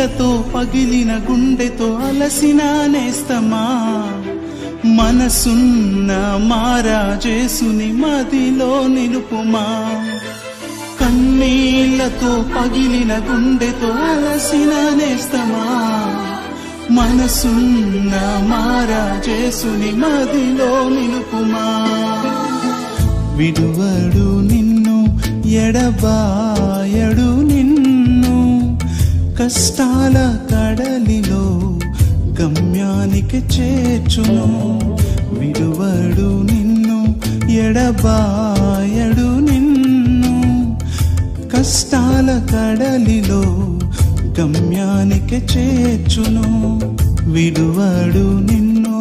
కన్నీళ్లతో పగిలిన గుండెతో అలసిన నేస్తమా మనసున్న మారాజేసుని మదిలో నిలుపుమా కన్నీళ్లతో పగిలిన గుండెతో అలసిన నేస్తమా మనసున్న మారాజేసుని మదిలో నిలుపుమా విడువడు నిన్ను ఎడబాయడు నిన్ను కష్టాల కడలిలో గమ్యానికి చేర్చును విడువడు నిన్ను ఎడబాయడు నిన్ను కష్టాల కడలిలో గమ్యానికి చేర్చును విడువడు నిన్ను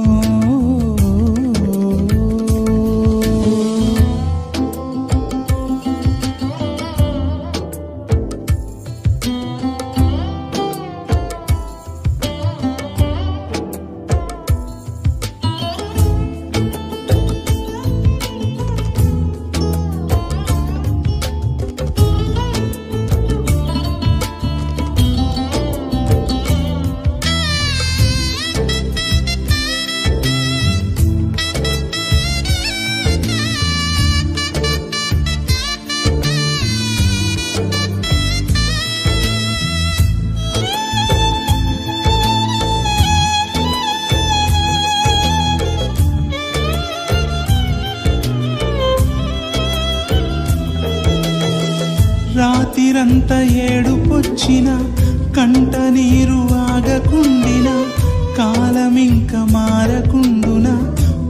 రాతిరంతా ఏడుపొచ్చిన కంట నీరు ఆగకుండిన కాలమింక మారకుండున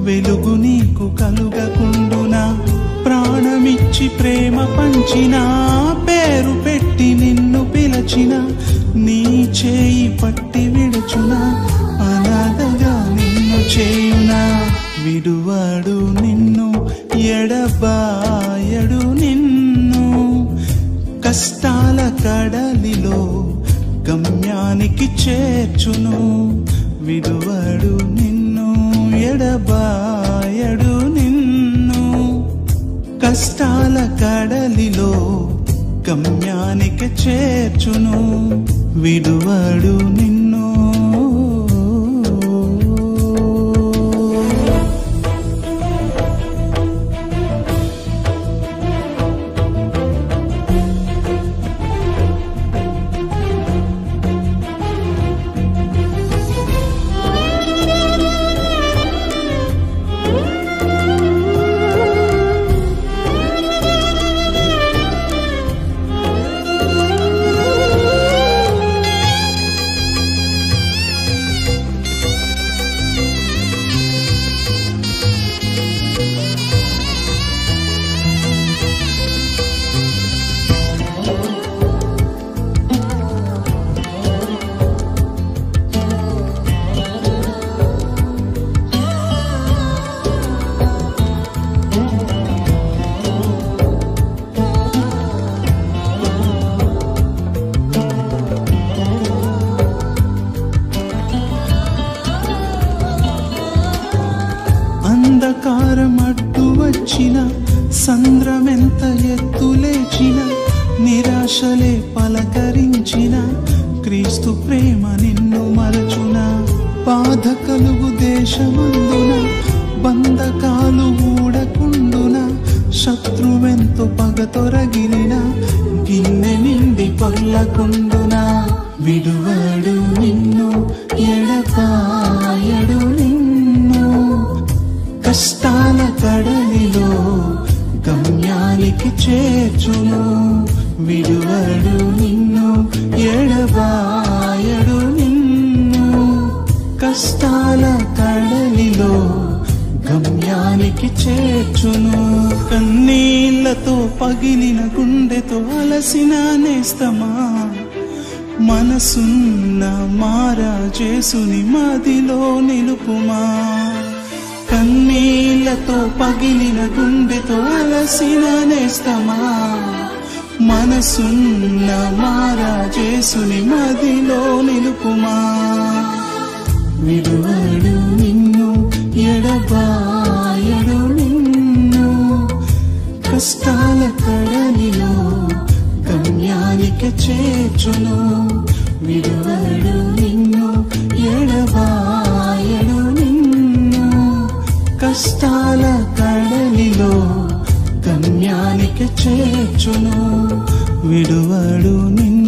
వెలుగు నీకు కలుగకుండున ప్రాణమిచ్చి ప్రేమ పంచిన పేరు పెట్టి నిన్ను పిలచిన నీ చేయి పట్టి విడుచున అనాథగా నిన్ను చేయునా విడువడు నిన్ను ఎడబాయడు నిన్ను కష్టాల కడలిలో గమ్యానికి చేర్చును విడువడు నిన్ను ఎడబాయడు నిన్ను కష్టాల కడలిలో గమ్యానికి చేర్చును విడువడు నిన్ను అంధకారం అడ్డు వచ్చిన సంద్రమెంత ఎత్తులేచిన నిరాశలే పలకరించిన క్రీస్తు ప్రేమ నిన్ను మరచున బాధ కలుగు దేశమందున బంధకాలు ఊడకుండున శత్రువెంతో పగతొరగిలిన గిన్నె నిండి పొర్లకుండున విడువడు నిన్ను ఎడబాయడు నిన్ను కష్టాల కడలిలో గమ్యానికి చేర్చును విడువడు నిన్ను ఎడబాయడు నిన్ను కష్టాల కడలిలో గమ్యానికి చేర్చును కన్నీళ్లతో పగిలిన గుండెతో అలసిన నేస్తమా మనసున్న మారాజేసుని మదిలో నిలుపుమా కన్నీళ్లతో పగిలిన గుండెతో అలసిన నేస్తమా మనసున్న మారాజేసుని మదిలో నిలుపుమా విడువడు నిన్ను ఎడబాయడు నిన్ను కష్టాల కడలిలో గమ్యానికి చేర్చును విడువడు నిన్ను ఎడబాయడు నిన్ను కష్టాల కడలిలో గమ్యానికి చేర్చును విడువడు నిన్ను